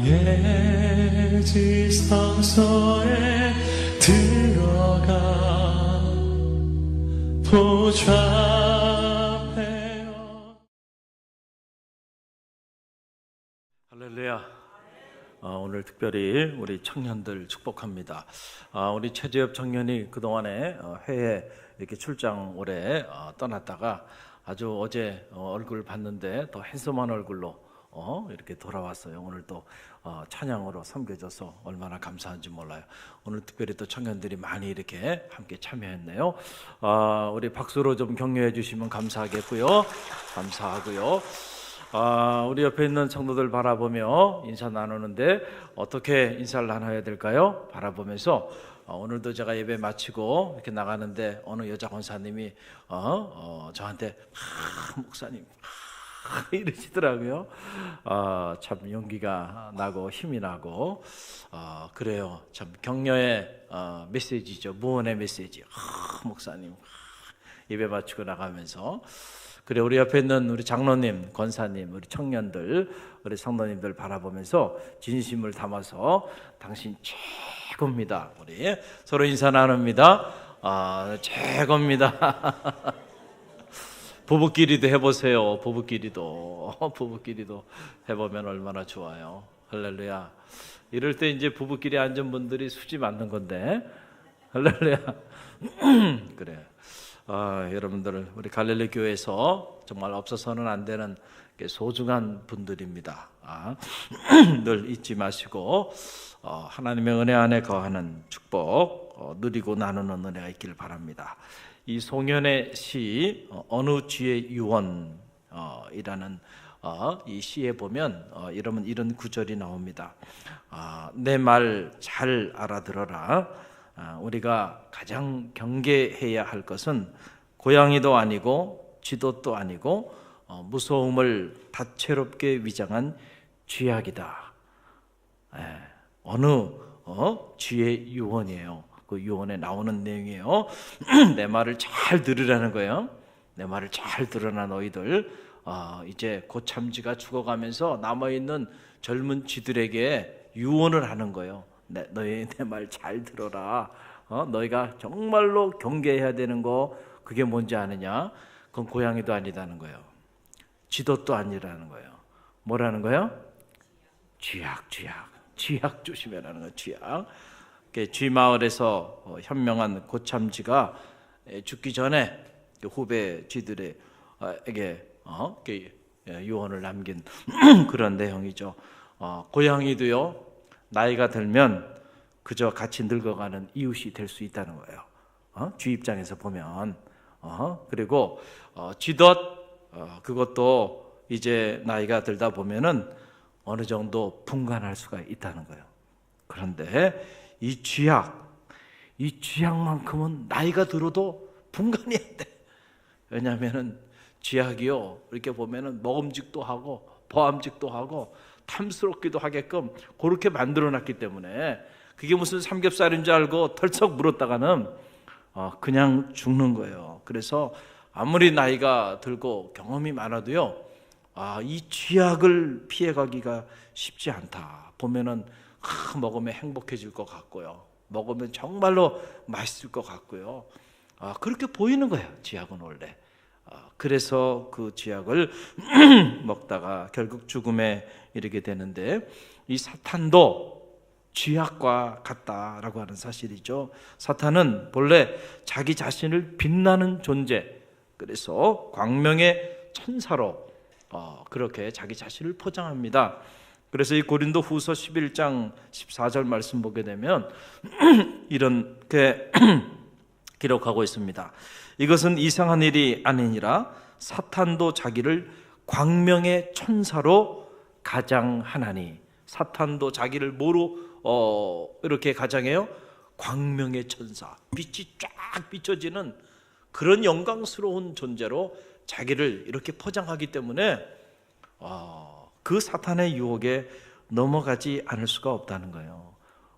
나의 지성소에 들어가 보좌하며. 할렐루야. 오늘 특별히 우리 청년들 축복합니다. 우리 최재엽 청년이 그동안에 해외 이렇게 출장 오래 떠났다가 아주 어제 얼굴 봤는데 더 핸섬한 얼굴로 이렇게 돌아왔어요. 오늘 또 찬양으로 섬겨줘서 얼마나 감사한지 몰라요. 오늘 특별히 또 청년들이 많이 이렇게 함께 참여했네요. 우리 박수로 좀 격려해 주시면 감사하겠고요. 감사하고요. 우리 옆에 있는 성도들 바라보며 인사 나누는데 어떻게 인사를 나눠야 될까요? 바라보면서 오늘도 제가 예배 마치고 이렇게 나가는데 어느 여자 권사님이 저한테 목사님 이러시더라고요. 참 용기가 나고 힘이 나고 그래요. 참 격려의 메시지죠. 무언의 메시지. 목사님 예배 마치고 나가면서 그래, 우리 옆에 있는 우리 장로님, 권사님, 우리 청년들, 우리 성도님들 바라보면서 진심을 담아서 당신 최고입니다. 우리 서로 인사 나눕니다. 최고입니다. 부부끼리도 해보세요. 부부끼리도 해보면 얼마나 좋아요. 할렐루야. 이럴 때 이제 부부끼리 앉은 분들이 수지 맞는 건데, 할렐루야. 그래. 여러분들 우리 갈릴리 교회에서 정말 없어서는 안 되는 소중한 분들입니다. 늘 잊지 마시고 하나님의 은혜 안에 거하는 축복 누리고 나누는 은혜가 있기를 바랍니다. 이 송현의 시 어느 쥐의 유언이라는 이 시에 보면 이런 구절이 나옵니다. 내 말 잘 알아들어라. 우리가 가장 경계해야 할 것은 고양이도 아니고 쥐도 아니고 무서움을 다채롭게 위장한 쥐약이다. 어느 쥐의 유언이에요. 그 유언에 나오는 내용이에요. 내 말을 잘 들으라는 거예요. 내 말을 잘 들으라 너희들. 이제 고참쥐가 죽어가면서 남아있는 젊은 쥐들에게 유언을 하는 거예요. 너희 내 말 잘 들어라. 너희가 정말로 경계해야 되는 거 그게 뭔지 아느냐? 그건 고양이도 아니다는 거예요. 쥐도 아니라는 거예요. 뭐라는 거예요? 쥐약 조심해라는 거예요. 쥐약. 쥐 마을에서 현명한 고참쥐가 죽기 전에 후배 쥐들에게 유언을 남긴 그런 내용이죠. 고양이도요. 나이가 들면 그저 같이 늙어가는 이웃이 될 수 있다는 거예요. 쥐 입장에서 보면. 그리고 쥐덫 그것도 이제 나이가 들다 보면은 어느 정도 분간할 수가 있다는 거예요. 그런데 이 쥐약만큼은 나이가 들어도 분간이 안 돼. 왜냐하면은 쥐약이요 이렇게 보면은 먹음직도 하고 보암직도 하고 탐스럽기도 하게끔 그렇게 만들어놨기 때문에 그게 무슨 삼겹살인 줄 알고 털썩 물었다가는 그냥 죽는 거예요. 그래서 아무리 나이가 들고 경험이 많아도요, 이 쥐약을 피해가기가 쉽지 않다. 보면은 먹으면 행복해질 것 같고요, 먹으면 정말로 맛있을 것 같고요. 그렇게 보이는 거예요. 쥐약은 원래. 그래서 그 쥐약을 먹다가 결국 죽음에 이르게 되는데 이 사탄도 쥐약과 같다라고 하는 사실이죠. 사탄은 본래 자기 자신을 빛나는 존재, 그래서 광명의 천사로 그렇게 자기 자신을 포장합니다. 그래서 이 고린도 후서 11장 14절 말씀 보게 되면 이렇게 기록하고 있습니다. 이것은 이상한 일이 아니니라 사탄도 자기를 광명의 천사로 가장하나니. 사탄도 자기를 뭐로 이렇게 가장해요? 광명의 천사, 빛이 쫙 비춰지는 그런 영광스러운 존재로 자기를 이렇게 포장하기 때문에 그 사탄의 유혹에 넘어가지 않을 수가 없다는 거예요.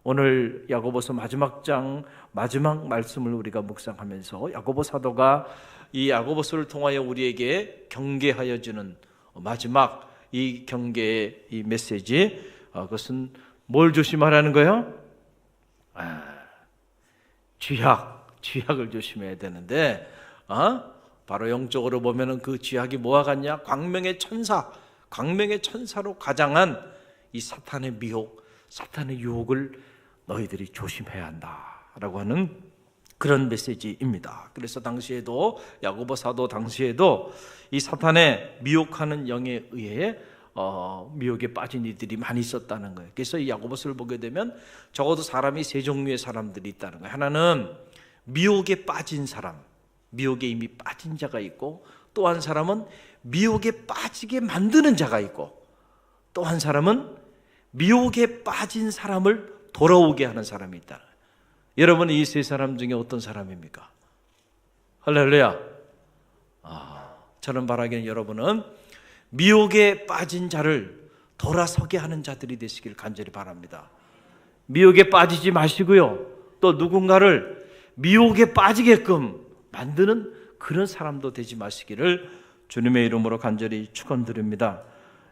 오늘 야고보서 마지막 장 마지막 말씀을 우리가 묵상하면서 야고보 사도가 이 야고보서를 통하여 우리에게 경계하여 주는 마지막 이 경계의 이 메시지, 그것은 뭘 조심하라는 거예요? 쥐약을 조심해야 되는데, 바로 영적으로 보면은 그 쥐약이 뭐와 같냐? 광명의 천사로 가장한 이 사탄의 미혹, 사탄의 유혹을 너희들이 조심해야 한다라고 하는 그런 메시지입니다. 그래서 당시에도 야고보 사도 당시에도 이 사탄의 미혹하는 영에 의해 미혹에 빠진 이들이 많이 있었다는 거예요. 그래서 이 야고보서를 보게 되면 적어도 사람이 세 종류의 사람들이 있다는 거예요. 하나는 미혹에 빠진 사람, 미혹에 이미 빠진 자가 있고, 또 한 사람은 미혹에 빠지게 만드는 자가 있고, 또 한 사람은 미혹에 빠진 사람을 돌아오게 하는 사람이 있다. 여러분, 이 세 사람 중에 어떤 사람입니까? 할렐루야. 저는 바라기는 여러분은 미혹에 빠진 자를 돌아서게 하는 자들이 되시길 간절히 바랍니다. 미혹에 빠지지 마시고요, 또 누군가를 미혹에 빠지게끔 만드는 그런 사람도 되지 마시기를 주님의 이름으로 간절히 축원드립니다.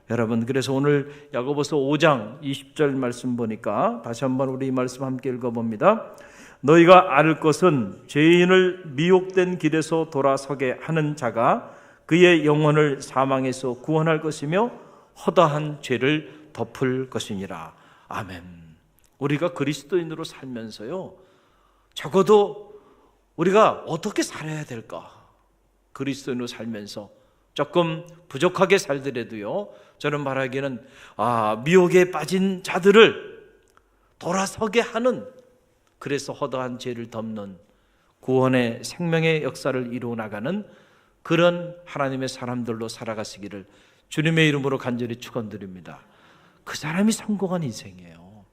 여러분, 그래서 오늘 야고보서 5장 20절 말씀 보니까 다시 한번 우리 이 말씀 함께 읽어봅니다. 너희가 알 것은 죄인을 미혹된 길에서 돌아서게 하는 자가 그의 영혼을 사망에서 구원할 것이며 허다한 죄를 덮을 것이니라. 아멘. 우리가 그리스도인으로 살면서요, 적어도 우리가 어떻게 살아야 될까? 그리스도인으로 살면서 조금 부족하게 살더라도요, 저는 말하기에는 미혹에 빠진 자들을 돌아서게 하는, 그래서 허다한 죄를 덮는 구원의 생명의 역사를 이루어 나가는 그런 하나님의 사람들로 살아가시기를 주님의 이름으로 간절히 축원드립니다. 그 사람이 성공한 인생이에요.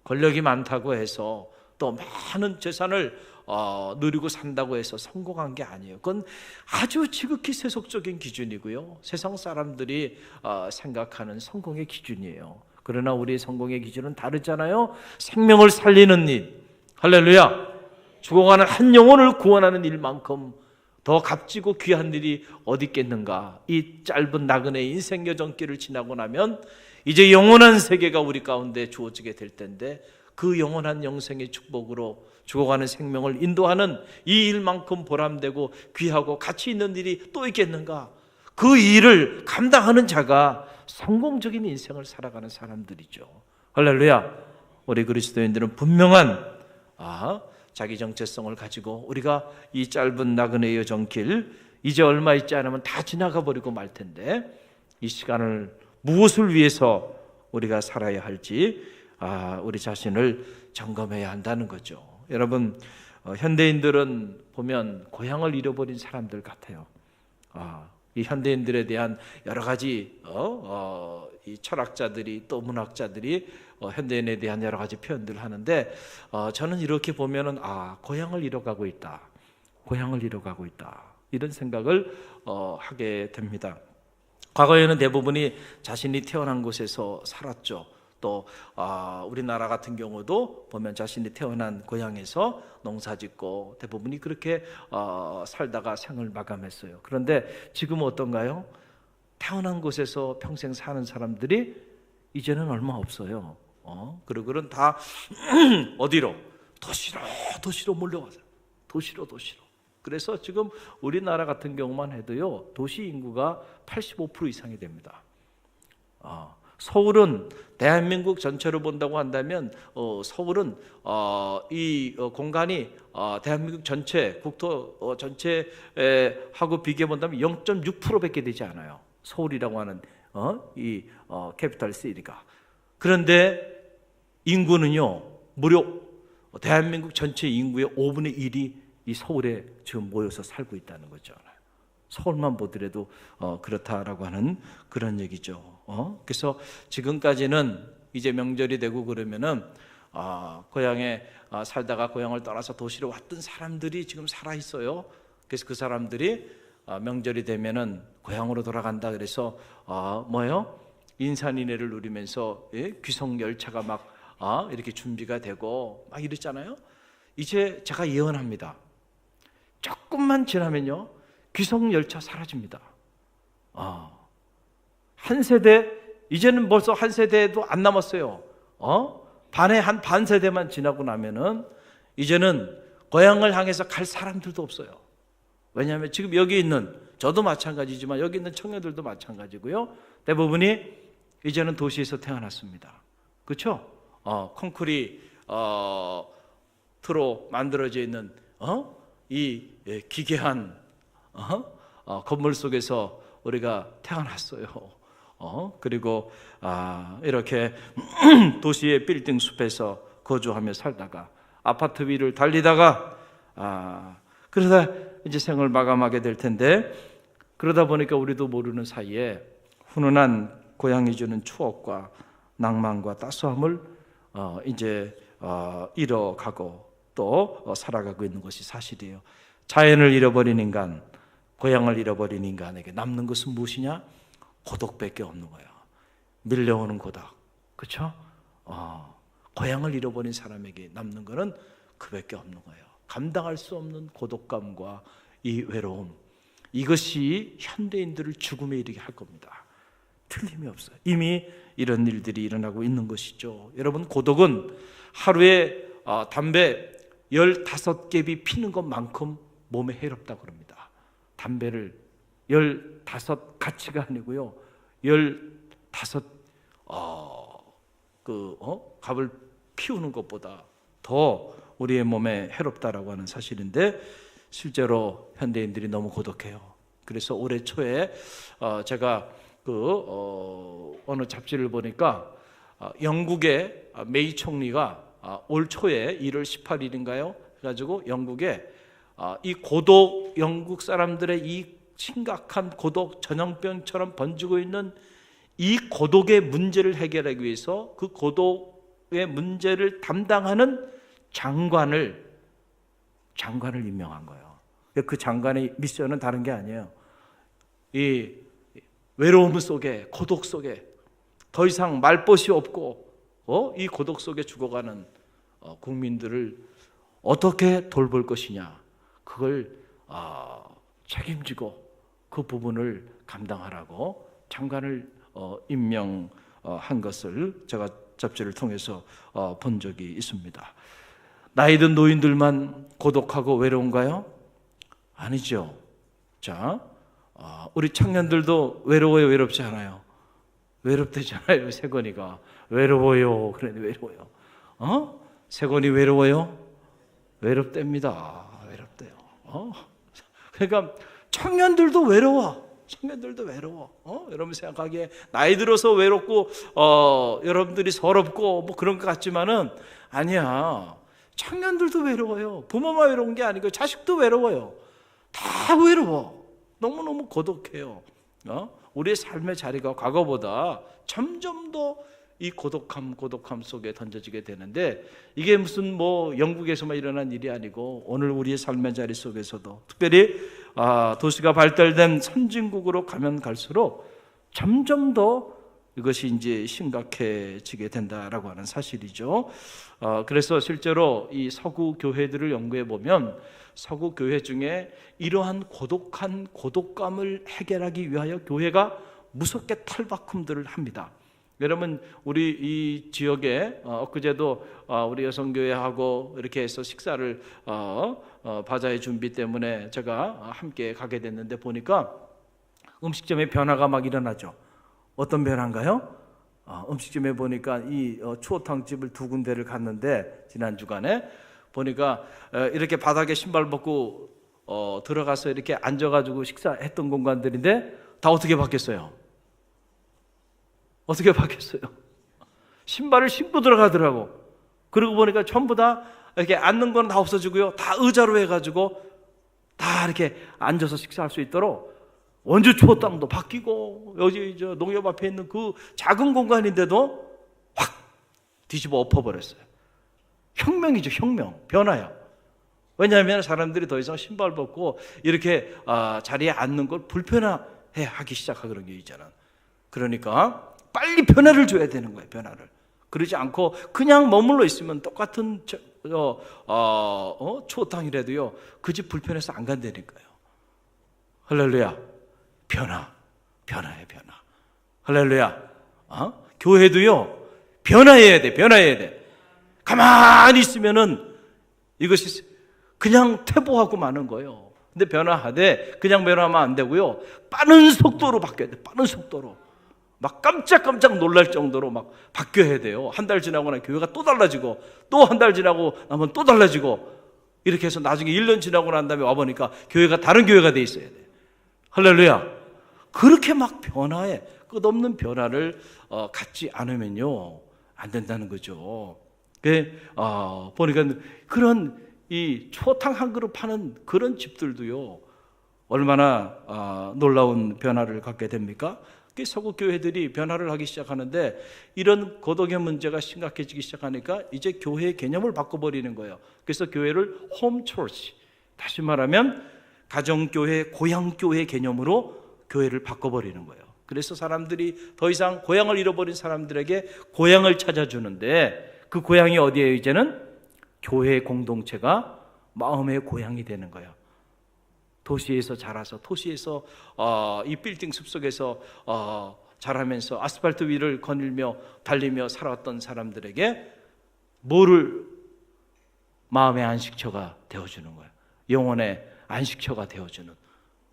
권력이 많다고 해서 또 많은 재산을 누리고 산다고 해서 성공한 게 아니에요. 그건 아주 지극히 세속적인 기준이고요, 세상 사람들이 생각하는 성공의 기준이에요. 그러나 우리의 성공의 기준은 다르잖아요. 생명을 살리는 일, 할렐루야, 죽어가는 한 영혼을 구원하는 일만큼 더 값지고 귀한 일이 어디 있겠는가. 이 짧은 나그네 인생 여정길을 지나고 나면 이제 영원한 세계가 우리 가운데 주어지게 될 텐데, 그 영원한 영생의 축복으로 죽어가는 생명을 인도하는 이 일만큼 보람되고 귀하고 가치 있는 일이 또 있겠는가. 그 일을 감당하는 자가 성공적인 인생을 살아가는 사람들이죠. 할렐루야. 우리 그리스도인들은 분명한 자기 정체성을 가지고 우리가 이 짧은 나그네 여정길 이제 얼마 있지 않으면 다 지나가 버리고 말 텐데, 이 시간을 무엇을 위해서 우리가 살아야 할지 우리 자신을 점검해야 한다는 거죠. 여러분, 현대인들은 보면 고향을 잃어버린 사람들 같아요. 이 현대인들에 대한 여러 가지 이 철학자들이 또 문학자들이 현대인에 대한 여러 가지 표현들을 하는데, 저는 이렇게 보면은 고향을 잃어가고 있다, 이런 생각을 하게 됩니다. 과거에는 대부분이 자신이 태어난 곳에서 살았죠. 또 우리나라 같은 경우도 보면 자신이 태어난 고향에서 농사짓고 대부분이 그렇게 살다가 생을 마감했어요. 그런데 지금은 어떤가요? 태어난 곳에서 평생 사는 사람들이 이제는 얼마 없어요. 그리고는 다 어디로? 도시로 몰려가서 도시로. 그래서 지금 우리나라 같은 경우만 해도요, 도시 인구가 85% 이상이 됩니다. 서울은 대한민국 전체로 본다고 한다면 서울은 이 공간이 대한민국 전체 국토 전체 하고 비교해 본다면 0.6%밖에 되지 않아요. 서울이라고 하는 이 캐피탈 시티가. 그런데 인구는요, 무려 대한민국 전체 인구의 5분의 1이 이 서울에 지금 모여서 살고 있다는 거죠. 서울만 보더라도 그렇다라고 하는 그런 얘기죠. 그래서 지금까지는 이제 명절이 되고 그러면은 고향에 살다가 고향을 떠나서 도시로 왔던 사람들이 지금 살아 있어요. 그래서 그 사람들이 명절이 되면은 고향으로 돌아간다. 그래서 뭐요? 인산인해를 누리면서 귀성 열차가 막 이렇게 준비가 되고 막 이랬잖아요. 이제 제가 예언합니다. 조금만 지나면요, 귀성 열차 사라집니다. 한 세대 이제는 벌써 한 세대도 안 남았어요. 반에 한 반 세대만 지나고 나면은 이제는 고향을 향해서 갈 사람들도 없어요. 왜냐하면 지금 여기 있는, 저도 마찬가지지만 여기 있는 청년들도 마찬가지고요. 대부분이 이제는 도시에서 태어났습니다. 그렇죠? 콘크리트로 만들어져 있는 이 기괴한 건물 속에서 우리가 태어났어요. 그리고 이렇게 도시의 빌딩 숲에서 거주하며 살다가 아파트 위를 달리다가 그러다 이제 생을 마감하게 될 텐데, 그러다 보니까 우리도 모르는 사이에 훈훈한 고향이 주는 추억과 낭만과 따스함을 이제 잃어가고 또 살아가고 있는 것이 사실이에요. 자연을 잃어버린 인간, 고향을 잃어버린 인간에게 남는 것은 무엇이냐? 고독밖에 없는 거예요. 밀려오는 고독. 그렇죠? 고향을 잃어버린 사람에게 남는 것은 그밖에 없는 거예요. 감당할 수 없는 고독감과 이 외로움, 이것이 현대인들을 죽음에 이르게 할 겁니다. 틀림이 없어요. 이미 이런 일들이 일어나고 있는 것이죠. 여러분, 고독은 하루에 담배 15갭이 피는 것만큼 몸에 해롭다고 그럽니다. 담배를 15 가치가 아니고요, 15 갑을 피우는 것보다 더 우리의 몸에 해롭다라고 하는 사실인데, 실제로 현대인들이 너무 고독해요. 그래서 올해 초에 제가 어느 잡지를 보니까 영국의 메이 총리가 올 초에 1월 18일인가요? 그래가지고 영국에 이 고독, 영국 사람들의 이 심각한 고독 전염병처럼 번지고 있는 이 고독의 문제를 해결하기 위해서 그 고독의 문제를 담당하는 장관을 임명한 거예요. 그 장관의 미션은 다른 게 아니에요. 이 외로움 속에, 고독 속에 더 이상 말 것이 없고 이 고독 속에 죽어가는 국민들을 어떻게 돌볼 것이냐, 그걸 책임지고 그 부분을 감당하라고 장관을 임명한 것을 제가 잡지를 통해서 본 적이 있습니다. 나이 든 노인들만 고독하고 외로운가요? 아니죠. 자, 우리 청년들도 외로워요, 외롭지 않아요? 외롭대잖아요. 세건이가 외로워요. 그러니 외로워요. 세건이 외로워요? 외롭답니다. 외롭대요. 그러니까 청년들도 외로워. 청년들도 외로워. 여러분 생각하기에 나이 들어서 외롭고 여러분들이 서럽고 뭐 그런 것 같지만은 아니야. 청년들도 외로워요. 부모만 외로운 게 아니고 자식도 외로워요. 다 외로워. 너무너무 고독해요. 우리의 삶의 자리가 과거보다 점점 더 이 고독함 속에 던져지게 되는데, 이게 무슨 뭐 영국에서만 일어난 일이 아니고 오늘 우리의 삶의 자리 속에서도, 특별히 도시가 발달된 선진국으로 가면 갈수록 점점 더 이것이 이제 심각해지게 된다라고 하는 사실이죠. 그래서 실제로 이 서구 교회들을 연구해 보면 서구 교회 중에 이러한 고독한 고독감을 해결하기 위하여 교회가 무섭게 탈바꿈들을 합니다. 여러분, 우리 이 지역에 엊그제도 우리 여성교회하고 이렇게 해서 식사를 바자회 준비 때문에 제가 함께 가게 됐는데, 보니까 음식점에 변화가 막 일어나죠. 어떤 변화인가요? 음식점에 보니까 이 추어탕집을 2군데를 갔는데, 지난 주간에 보니까 이렇게 바닥에 신발 벗고 들어가서 이렇게 앉아가지고 식사했던 공간들인데 다 어떻게 바뀌었어요? 어떻게 바뀌었어요? 신발을 신고 들어가더라고. 그러고 보니까 전부 다 이렇게 앉는 건 다 없어지고요, 다 의자로 해가지고 다 이렇게 앉아서 식사할 수 있도록 원주 추어탕도 바뀌고, 여기 저 농협 앞에 있는 그 작은 공간인데도 확 뒤집어 엎어버렸어요. 혁명이죠, 혁명. 변화야. 왜냐하면 사람들이 더 이상 신발 벗고 이렇게 자리에 앉는 걸 불편해 하기 시작하고 그런 게 있잖아. 그러니까 빨리 변화를 줘야 되는 거예요, 변화를. 그러지 않고 그냥 머물러 있으면 똑같은 추어탕이라도요, 그 집 불편해서 안 간다니까요. 할렐루야. 변화예요, 변화. 할렐루야. 교회도요, 변화해야 돼, 변화해야 돼. 가만히 있으면은 이것이 그냥 퇴보하고 마는 거예요. 근데 변화하되 그냥 변화하면 안 되고요, 빠른 속도로 바뀌어야 돼. 빠른 속도로. 막 깜짝깜짝 놀랄 정도로 막 바뀌어야 돼요. 한 달 지나고 나 교회가 또 달라지고, 또 한 달 지나고 나면 또 달라지고, 이렇게 해서 나중에 1년 지나고 난 다음에 와보니까 교회가 다른 교회가 돼 있어야 돼. 할렐루야. 그렇게 막 변화해, 끝없는 변화를 갖지 않으면요, 안 된다는 거죠. 보니까 그런 이 초탕 한 그릇 파는 그런 집들도요, 얼마나 놀라운 변화를 갖게 됩니까? 서구 교회들이 변화를 하기 시작하는데, 이런 고독의 문제가 심각해지기 시작하니까 이제 교회의 개념을 바꿔버리는 거예요. 그래서 교회를 홈 처치, 다시 말하면 가정교회, 고향교회 개념으로 교회를 바꿔버리는 거예요. 그래서 사람들이 더 이상 고향을 잃어버린 사람들에게 고향을 찾아주는데, 그 고향이 어디예요? 이제는 교회 공동체가 마음의 고향이 되는 거예요. 도시에서 자라서, 도시에서 이 빌딩 숲속에서 자라면서 아스팔트 위를 거닐며 달리며 살았던 사람들에게 뭐를 마음의 안식처가 되어주는 거예요. 영혼의 안식처가 되어주는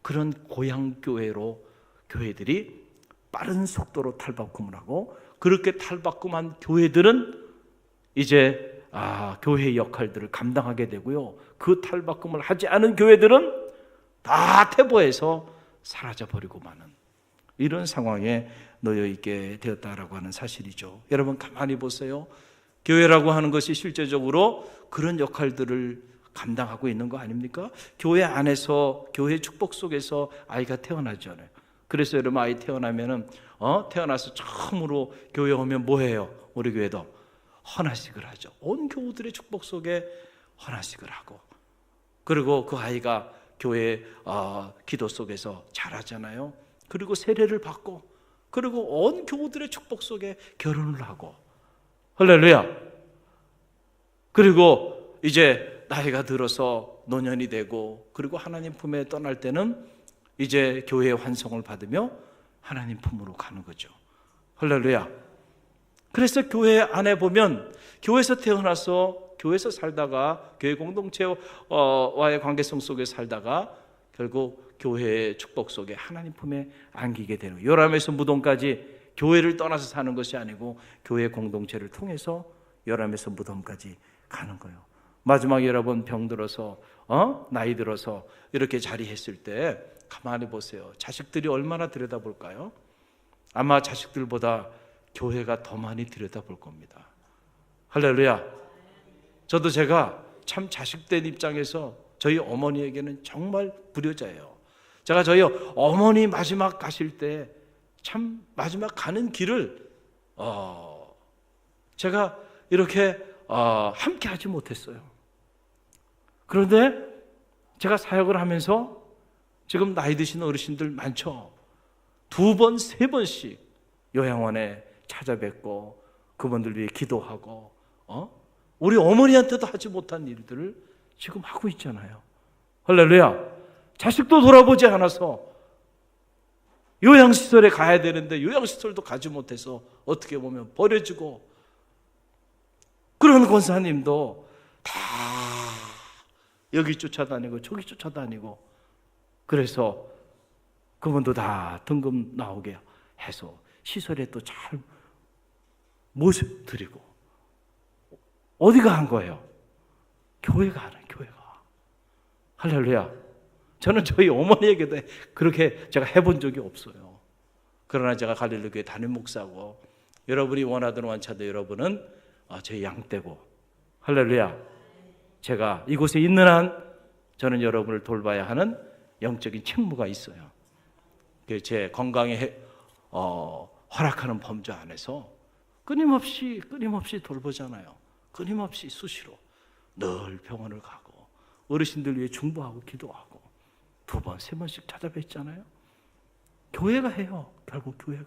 그런 고향교회로 교회들이 빠른 속도로 탈바꿈을 하고, 그렇게 탈바꿈한 교회들은 이제 교회의 역할들을 감당하게 되고요, 그 탈바꿈을 하지 않은 교회들은 다 퇴보해서 사라져버리고 마는 이런 상황에 놓여 있게 되었다라고 하는 사실이죠. 여러분 가만히 보세요. 교회라고 하는 것이 실제적으로 그런 역할들을 감당하고 있는 거 아닙니까? 교회 안에서, 교회 축복 속에서 아이가 태어나잖아요. 그래서 여러분 아이 태어나면은 태어나서 처음으로 교회 오면 뭐 해요? 우리 교회도 헌화식을 하죠. 온 교우들의 축복 속에 헌화식을 하고, 그리고 그 아이가 교회 기도 속에서 자라잖아요. 그리고 세례를 받고, 그리고 온 교우들의 축복 속에 결혼을 하고, 할렐루야. 그리고 이제 나이가 들어서 노년이 되고, 그리고 하나님 품에 떠날 때는 이제 교회의 환송을 받으며 하나님 품으로 가는 거죠. 할렐루야. 그래서 교회 안에 보면, 교회에서 태어나서 교회에서 살다가 교회 공동체와의 관계성 속에 살다가 결국 교회의 축복 속에 하나님 품에 안기게 되는 거예요. 요람에서 무덤까지 교회를 떠나서 사는 것이 아니고 교회 공동체를 통해서 요람에서 무덤까지 가는 거예요. 마지막에 여러분 병들어서 나이 들어서 이렇게 자리했을 때 가만히 보세요. 자식들이 얼마나 들여다볼까요? 아마 자식들보다 교회가 더 많이 들여다볼 겁니다. 할렐루야. 저도 제가 참 자식된 입장에서 저희 어머니에게는 정말 불효자예요. 제가 저희 어머니 마지막 가실 때 참 마지막 가는 길을 제가 이렇게 함께 하지 못했어요. 그런데 제가 사역을 하면서 지금 나이 드신 어르신들 많죠. 2번, 3번씩 요양원에 찾아뵙고 그분들 위해 기도하고 우리 어머니한테도 하지 못한 일들을 지금 하고 있잖아요. 할렐루야. 자식도 돌아보지 않아서 요양시설에 가야 되는데 요양시설도 가지 못해서 어떻게 보면 버려지고, 그런 권사님도 다 여기 쫓아다니고 저기 쫓아다니고, 그래서 그분도 다 등급 나오게 해서 시설에 또 잘 모습 드리고, 어디가 한 거예요? 교회가 하는, 교회가. 할렐루야. 저는 저희 어머니에게도 그렇게 제가 해본 적이 없어요. 그러나 제가 갈릴리교회 담임 목사고, 여러분이 원하든 원차든 여러분은 제 양떼고, 할렐루야. 제가 이곳에 있는 한 저는 여러분을 돌봐야 하는 영적인 책무가 있어요. 제 건강에 허락하는 범주 안에서 끊임없이 돌보잖아요. 끊임없이 수시로 늘 병원을 가고 어르신들 위해 중보하고 기도하고 2번, 3번씩 찾아뵙잖아요. 교회가 해요. 결국 교회가.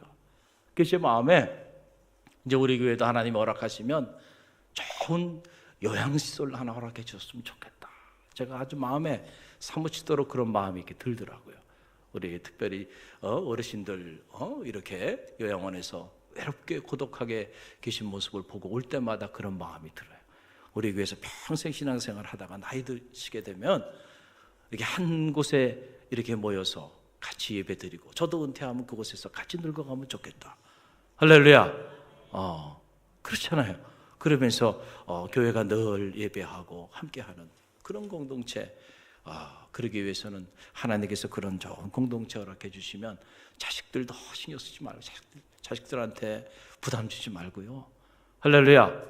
그래서 제 마음에 이제 우리 교회도 하나님 허락하시면 좋은 요양시설 하나 허락해 주셨으면 좋겠다. 제가 아주 마음에 사무치도록 그런 마음이 이렇게 들더라고요. 우리 특별히 어르신들 이렇게 요양원에서 외롭게 고독하게 계신 모습을 보고 올 때마다 그런 마음이 들어요. 우리 교회에서 평생 신앙생활 하다가 나이 드시게 되면 이렇게 한 곳에 이렇게 모여서 같이 예배 드리고, 저도 은퇴하면 그곳에서 같이 늙어가면 좋겠다. 할렐루야. 그렇잖아요. 그러면서 교회가 늘 예배하고 함께하는 그런 공동체, 그러기 위해서는 하나님께서 그런 좋은 공동체 허락해 주시면 자식들도 신경 쓰지 말고 자식들한테 부담 주지 말고요. 할렐루야.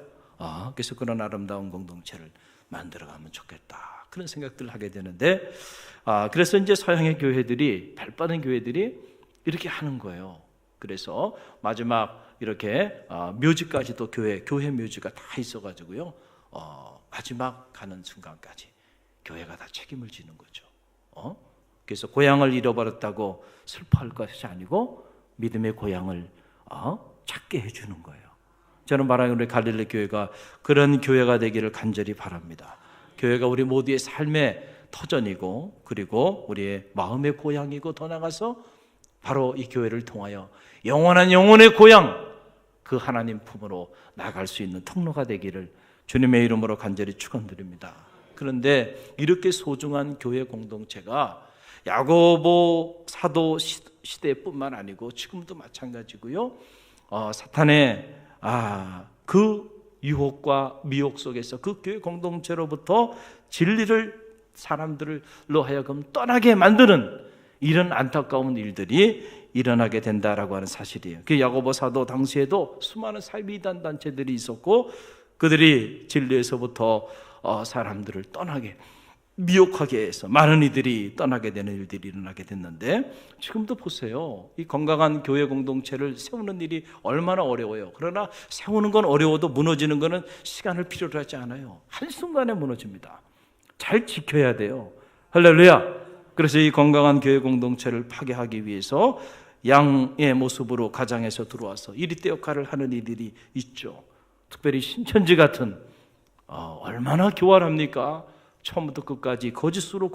그래서 그런 아름다운 공동체를 만들어가면 좋겠다, 그런 생각들을 하게 되는데, 그래서 이제 서양의 교회들이, 발빠른 교회들이 이렇게 하는 거예요. 그래서 마지막 이렇게 묘지까지도 교회 묘지가 다 있어가지고요, 마지막 가는 순간까지 교회가 다 책임을 지는 거죠. 그래서 고향을 잃어버렸다고 슬퍼할 것이 아니고 믿음의 고향을 찾게 해주는 거예요. 저는 바라는 우리 갈릴리 교회가 그런 교회가 되기를 간절히 바랍니다. 교회가 우리 모두의 삶의 터전이고, 그리고 우리의 마음의 고향이고, 더 나아가서 바로 이 교회를 통하여 영원한 영혼의 고향, 그 하나님 품으로 나갈 수 있는 통로가 되기를 주님의 이름으로 간절히 축원드립니다. 그런데 이렇게 소중한 교회 공동체가 야고보 사도 시대뿐만 아니고 지금도 마찬가지고요, 사탄의 그 유혹과 미혹 속에서 그 교회 공동체로부터 진리를 사람들로 하여금 떠나게 만드는 이런 안타까운 일들이 일어나게 된다라고 하는 사실이에요. 그 야고보 사도 당시에도 수많은 사이비단 단체들이 있었고, 그들이 진리에서부터 사람들을 떠나게, 미혹하게 해서 많은 이들이 떠나게 되는 일들이 일어나게 됐는데, 지금도 보세요. 이 건강한 교회 공동체를 세우는 일이 얼마나 어려워요. 그러나 세우는 건 어려워도 무너지는 것은 시간을 필요로 하지 않아요. 한순간에 무너집니다. 잘 지켜야 돼요. 할렐루야. 그래서 이 건강한 교회 공동체를 파괴하기 위해서 양의 모습으로 가장에서 들어와서 이리떼 역할을 하는 이들이 있죠. 특별히 신천지 같은, 얼마나 교활합니까? 처음부터 끝까지 거짓으로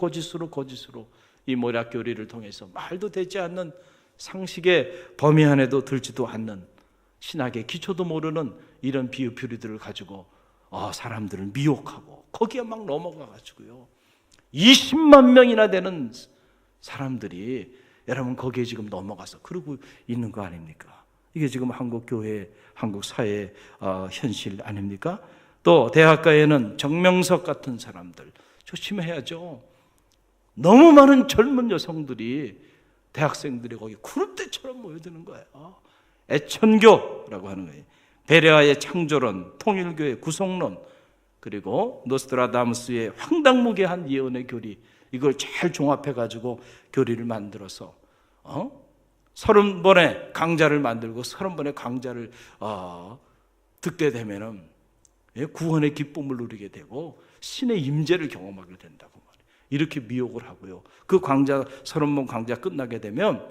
이 모략 교리를 통해서 말도 되지 않는 상식의 범위 안에도 들지도 않는, 신학의 기초도 모르는 이런 비유표리들을 가지고 사람들을 미혹하고 거기에 막 넘어가가지고요, 20만 명이나 되는 사람들이 여러분 거기에 지금 넘어가서 그러고 있는 거 아닙니까? 이게 지금 한국 교회, 한국 사회의 현실 아닙니까? 또 대학가에는 정명석 같은 사람들 조심해야죠. 너무 많은 젊은 여성들이, 대학생들이 거기 구름대처럼 모여드는 거예요. 애천교라고 하는 거예요. 베레아의 창조론, 통일교의 구속론, 그리고 노스트라다무스의 황당무계한 예언의 교리, 이걸 잘 종합해가지고 교리를 만들어서 30번의 강좌를 만들고 30번의 강좌를 듣게 되면은 구원의 기쁨을 누리게 되고 신의 임재를 경험하게 된다고 말해요. 이렇게 미혹을 하고요. 그 강좌 30번 강좌 끝나게 되면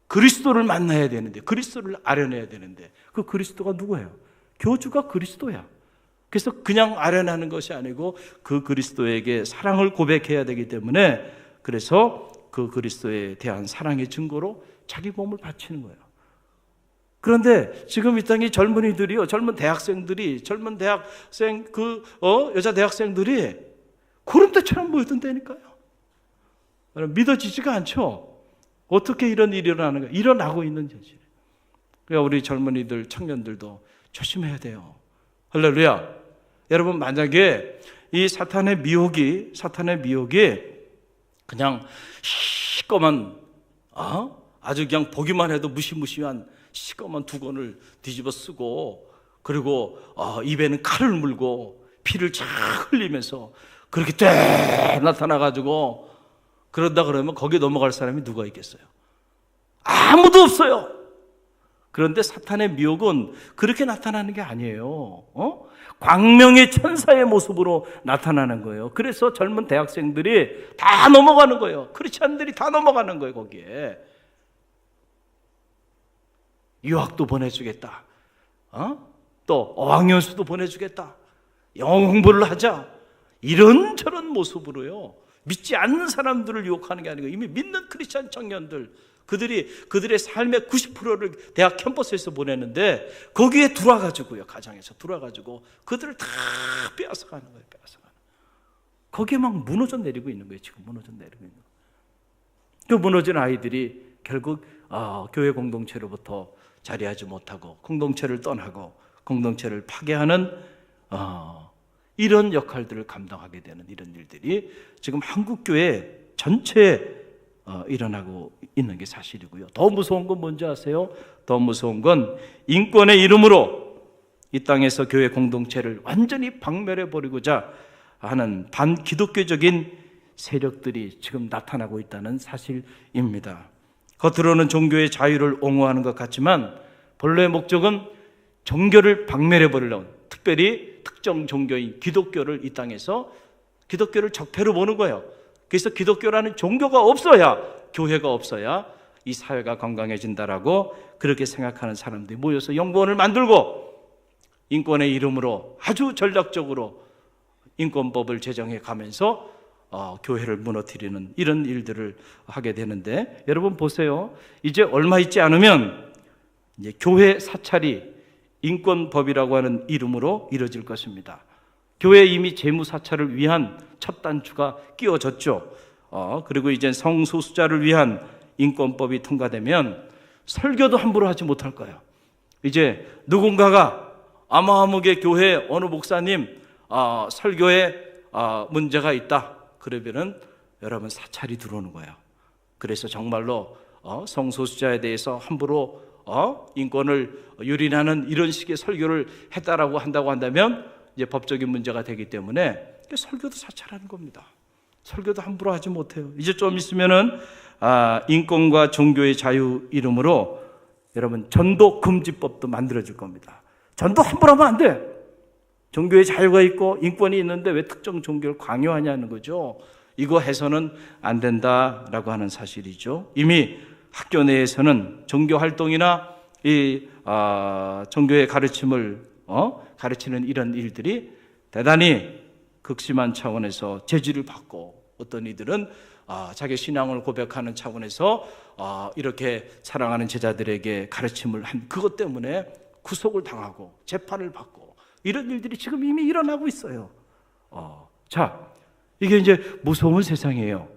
그리스도를 만나야 되는데, 그리스도를 아련해야 되는데, 그 그리스도가 누구예요? 교주가 그리스도야. 그래서 그냥 아련하는 것이 아니고 그 그리스도에게 사랑을 고백해야 되기 때문에, 그래서 그 그리스도에 대한 사랑의 증거로 자기 몸을 바치는 거예요. 그런데 지금 이 땅의 젊은이들이요, 젊은 대학생들이, 젊은 대학생 여자 대학생들이 구름대처럼 모여든다니까요. 믿어지지가 않죠. 어떻게 이런 일이 일어나는가? 일어나고 있는 현실이에요. 그러니까 우리 젊은이들, 청년들도 조심해야 돼요. 할렐루야. 여러분, 만약에 이 사탄의 미혹이 그냥 시꺼먼, 아주 그냥 보기만 해도 무시무시한 시꺼먼 두건을 뒤집어 쓰고, 그리고 입에는 칼을 물고 피를 쫙 흘리면서 그렇게 떼 나타나가지고 그런다 그러면 거기에 넘어갈 사람이 누가 있겠어요? 아무도 없어요. 그런데 사탄의 미혹은 그렇게 나타나는 게 아니에요. 광명의 천사의 모습으로 나타나는 거예요. 그래서 젊은 대학생들이 다 넘어가는 거예요. 크리스찬들이 다 넘어가는 거예요. 거기에 유학도 보내주겠다, 또 어학연수도 보내주겠다, 영어 공부를 하자, 이런저런 모습으로요, 믿지 않는 사람들을 유혹하는 게 아니고 이미 믿는 크리스찬 청년들, 그들의 삶의 90%를 대학 캠퍼스에서 보내는데 거기에 들어와가지고요, 가정에서 들어와가지고 그들을 다 빼앗아가는 거예요. 빼앗아가는. 거기에 막 무너져 내리고 있는 거예요. 지금 무너져 내리고 있는 거예요. 그 무너진 아이들이 결국 교회 공동체로부터 자리하지 못하고 공동체를 떠나고 공동체를 파괴하는 이런 역할들을 감당하게 되는 이런 일들이 지금 한국교회 전체에 일어나고 있는 게 사실이고요. 더 무서운 건 뭔지 아세요? 더 무서운 건 인권의 이름으로 이 땅에서 교회 공동체를 완전히 박멸해버리고자 하는 반기독교적인 세력들이 지금 나타나고 있다는 사실입니다. 겉으로는 종교의 자유를 옹호하는 것 같지만 본래의 목적은 종교를 박멸해버리려는, 특별히 특정 종교인 기독교를 이 땅에서 기독교를 적폐로 보는 거예요. 그래서 기독교라는 종교가 없어야, 교회가 없어야 이 사회가 건강해진다라고 그렇게 생각하는 사람들이 모여서 연구원을 만들고 인권의 이름으로 아주 전략적으로 인권법을 제정해 가면서 교회를 무너뜨리는 이런 일들을 하게 되는데, 여러분 보세요. 이제 얼마 있지 않으면 이제 교회 사찰이 인권법이라고 하는 이름으로 이루어질 것입니다. 교회에 이미 재무 사찰을 위한 첫 단추가 끼워졌죠. 그리고 이제 성소수자를 위한 인권법이 통과되면 설교도 함부로 하지 못할 거예요. 이제 누군가가 아무개 교회 어느 목사님 설교에 문제가 있다 그러면은 여러분 사찰이 들어오는 거예요. 그래서 정말로 성소수자에 대해서 함부로 인권을 유린하는 이런 식의 설교를 했다라고 한다고 한다면 이제 법적인 문제가 되기 때문에 설교도 사찰하는 겁니다. 설교도 함부로 하지 못해요. 이제 좀 있으면은 인권과 종교의 자유 이름으로 여러분 전도 금지법도 만들어질 겁니다. 전도 함부로 하면 안 돼. 종교의 자유가 있고 인권이 있는데 왜 특정 종교를 강요하냐는 거죠. 이거 해서는 안 된다라고 하는 사실이죠. 이미 학교 내에서는 종교 활동이나 이 종교의 가르침을 가르치는 이런 일들이 대단히 극심한 차원에서 제지를 받고, 어떤 이들은 자기 신앙을 고백하는 차원에서 이렇게 사랑하는 제자들에게 가르침을 한 그것 때문에 구속을 당하고 재판을 받고 이런 일들이 지금 이미 일어나고 있어요. 자, 이게 이제 무서운 세상이에요.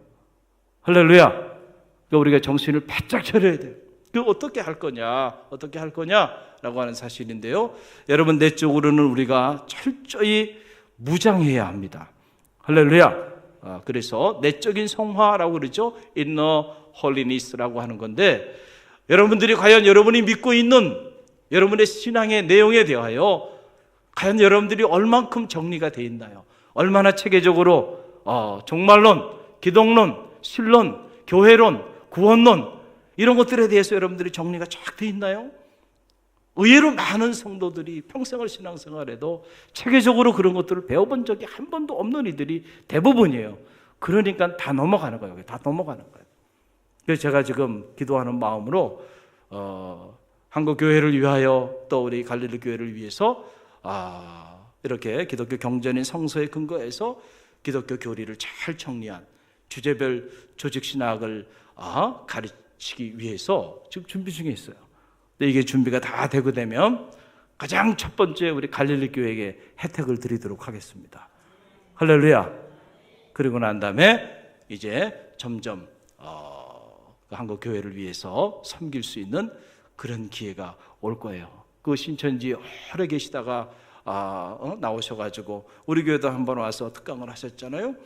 할렐루야. 그러니까 우리가 정신을 바짝 차려야 돼요. 그 어떻게 할 거냐라고 하는 사실인데요. 여러분, 내적으로는 우리가 철저히 무장해야 합니다. 할렐루야. 그래서 내적인 성화라고 그러죠. inner holiness라고 하는 건데, 여러분들이 과연 여러분이 믿고 있는 여러분의 신앙의 내용에 대하여 과연 여러분들이 얼만큼 정리가 되어 있나요? 얼마나 체계적으로 종말론, 기독론, 신론, 교회론, 구원론 이런 것들에 대해서 여러분들이 정리가 쫙 되어 있나요? 의외로 많은 성도들이 평생을 신앙생활에도 체계적으로 그런 것들을 배워본 적이 한 번도 없는 이들이 대부분이에요. 그러니까 다 넘어가는 거예요. 다 넘어가는 거예요. 그래서 제가 지금 기도하는 마음으로 한국 교회를 위하여, 또 우리 갈릴리 교회를 위해서 이렇게 기독교 경전인 성서에 근거해서 기독교 교리를 잘 정리한 주제별 조직 신학을 가르치기 위해서 지금 준비 중에 있어요. 근데 이게 준비가 다 되고 되면 가장 첫 번째 우리 갈릴리 교회에게 혜택을 드리도록 하겠습니다. 할렐루야. 그리고 난 다음에 이제 점점 한국 교회를 위해서 섬길 수 있는 그런 기회가 올 거예요. 그 신천지에 오래 계시다가 나오셔가지고 우리 교회도 한번 와서 특강을 하셨잖아요.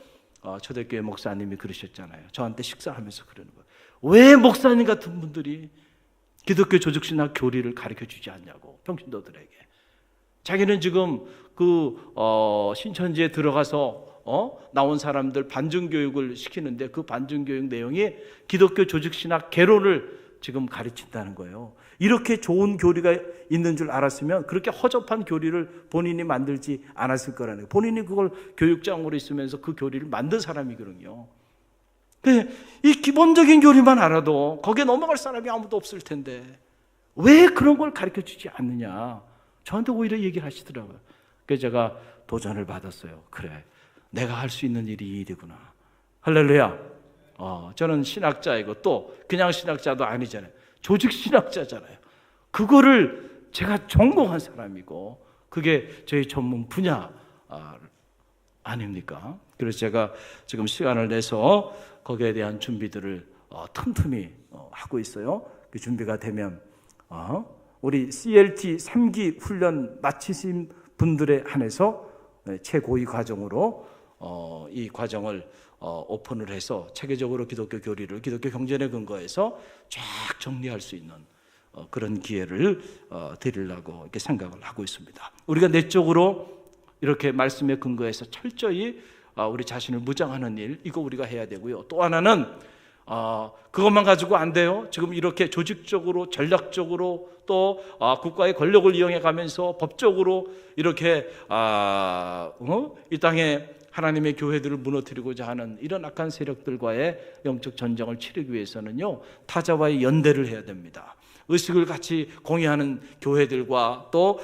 초대교회 목사님이 그러셨잖아요. 저한테 식사하면서 그러는 거예요. 왜 목사님 같은 분들이 기독교 조직신학 교리를 가르쳐주지 않냐고, 평신도들에게. 자기는 지금 신천지에 들어가서 나온 사람들 반증교육을 시키는데 그 반증교육 내용이 기독교 조직신학 개론을 지금 가르친다는 거예요. 이렇게 좋은 교리가 있는 줄 알았으면 그렇게 허접한 교리를 본인이 만들지 않았을 거라는 거예요. 본인이 그걸 교육장으로 있으면서 그 교리를 만든 사람이거든요. 이 기본적인 교리만 알아도 거기에 넘어갈 사람이 아무도 없을 텐데 왜 그런 걸 가르쳐주지 않느냐, 저한테 오히려 얘기를 하시더라고요. 그래서 제가 도전을 받았어요. 그래, 내가 할 수 있는 일이 이 일이구나. 할렐루야. 저는 신학자이고 또 그냥 신학자도 아니잖아요. 조직 신학자잖아요. 그거를 제가 전공한 사람이고 그게 저희 전문 분야 아닙니까? 그래서 제가 지금 시간을 내서 거기에 대한 준비들을 틈틈이 하고 있어요. 그 준비가 되면 우리 CLT 3기 훈련 마치신 분들에 한해서 최고위 과정으로 이 과정을 오픈을 해서 체계적으로 기독교 교리를 기독교 경전에 근거해서 쫙 정리할 수 있는 그런 기회를 드리려고 이렇게 생각을 하고 있습니다. 우리가 내적으로 이렇게 말씀에 근거해서 철저히 우리 자신을 무장하는 일, 이거 우리가 해야 되고요. 또 하나는 그것만 가지고 안 돼요. 지금 이렇게 조직적으로 전략적으로 또 국가의 권력을 이용해 가면서 법적으로 이렇게 이 땅에 하나님의 교회들을 무너뜨리고자 하는 이런 악한 세력들과의 영적 전쟁을 치르기 위해서는요, 타자와의 연대를 해야 됩니다. 의식을 같이 공유하는 교회들과 또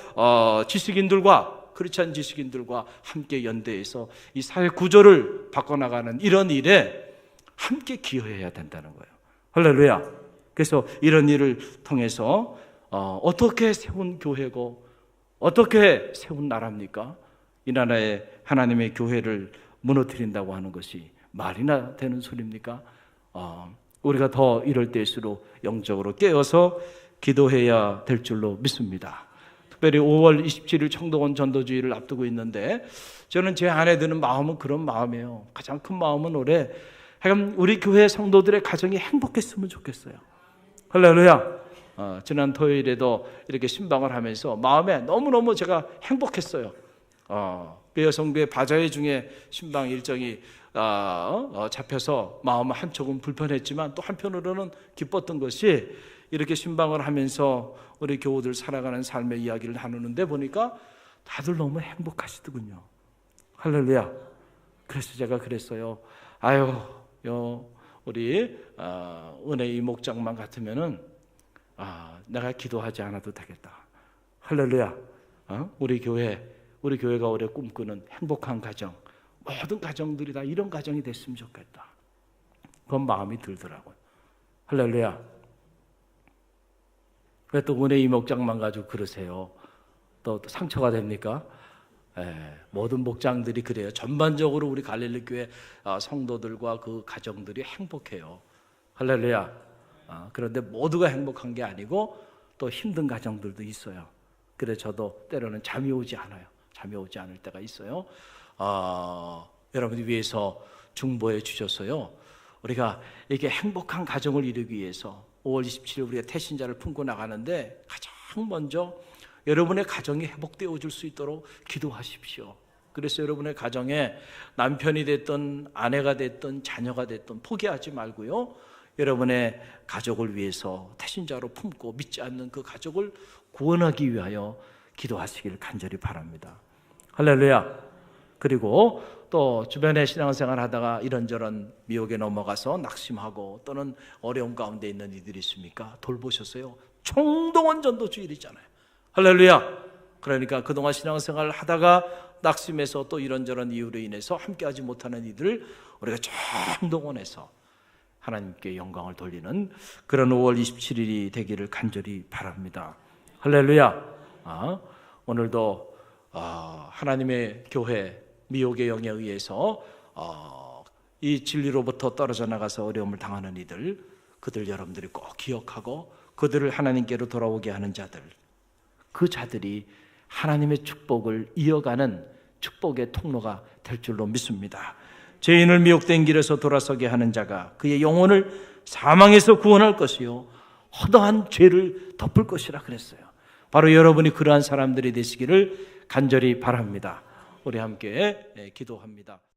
지식인들과 크리스찬 지식인들과 함께 연대해서 이 사회 구조를 바꿔나가는 이런 일에 함께 기여해야 된다는 거예요. 할렐루야. 그래서 이런 일을 통해서 어떻게 세운 교회고 어떻게 세운 나라입니까? 이 나라에 하나님의 교회를 무너뜨린다고 하는 것이 말이나 되는 소리입니까? 우리가 더 이럴 때일수록 영적으로 깨어서 기도해야 될 줄로 믿습니다. 특별히 5월 27일 청동원 전도주의를 앞두고 있는데 저는 제 안에 드는 마음은 그런 마음이에요. 가장 큰 마음은 올해 우리 교회 성도들의 가정이 행복했으면 좋겠어요. 할렐루야. 지난 토요일에도 이렇게 신방을 하면서 마음에 너무너무 제가 행복했어요. 그 여성교회 바자회 중에 신방 일정이 잡혀서 마음 한쪽은 불편했지만 또 한편으로는 기뻤던 것이 이렇게 신방을 하면서 우리 교우들 살아가는 삶의 이야기를 나누는데 보니까 다들 너무 행복하시더군요. 할렐루야. 그래서 제가 그랬어요. 우리 은혜 이목장만 같으면은 내가 기도하지 않아도 되겠다. 할렐루야. 우리 교회가 올해 꿈꾸는 행복한 가정, 모든 가정들이 다 이런 가정이 됐으면 좋겠다. 그건 마음이 들더라고요. 할렐루야. 왜 또 은혜 이목장만 가지고 그러세요? 또 상처가 됩니까? 모든 목장들이 그래요. 전반적으로 우리 갈릴리 교회 성도들과 그 가정들이 행복해요. 할렐루야. 그런데 모두가 행복한 게 아니고 또 힘든 가정들도 있어요. 그래서 저도 때로는 잠이 오지 않아요. 잠이 오지 않을 때가 있어요. 여러분들 위해서 중보해 주셨어요. 우리가 이렇게 행복한 가정을 이루기 위해서 5월 27일 우리가 태신자를 품고 나가는데 가장 먼저 여러분의 가정이 회복되어 줄 수 있도록 기도하십시오. 그래서 여러분의 가정에 남편이 됐든 아내가 됐든 자녀가 됐든 포기하지 말고요. 여러분의 가족을 위해서 태신자로 품고 믿지 않는 그 가족을 구원하기 위하여 기도하시길 간절히 바랍니다. 할렐루야. 그리고 또 주변에 신앙생활 하다가 이런저런 미혹에 넘어가서 낙심하고 또는 어려움 가운데 있는 이들이 있습니까? 돌보셨어요? 청동원 전도주일이잖아요. 할렐루야. 그러니까 그동안 신앙생활을 하다가 낙심해서 또 이런저런 이유로 인해서 함께하지 못하는 이들을 우리가 청동원해서 하나님께 영광을 돌리는 그런 5월 27일이 되기를 간절히 바랍니다. 할렐루야. 오늘도 하나님의 교회 미혹의 영에 의해서 이 진리로부터 떨어져 나가서 어려움을 당하는 이들, 그들 여러분들이 꼭 기억하고 그들을 하나님께로 돌아오게 하는 자들, 그 자들이 하나님의 축복을 이어가는 축복의 통로가 될 줄로 믿습니다. 죄인을 미혹된 길에서 돌아서게 하는 자가 그의 영혼을 사망에서 구원할 것이요 허다한 죄를 덮을 것이라 그랬어요. 바로 여러분이 그러한 사람들이 되시기를 간절히 바랍니다. 우리 함께 기도합니다.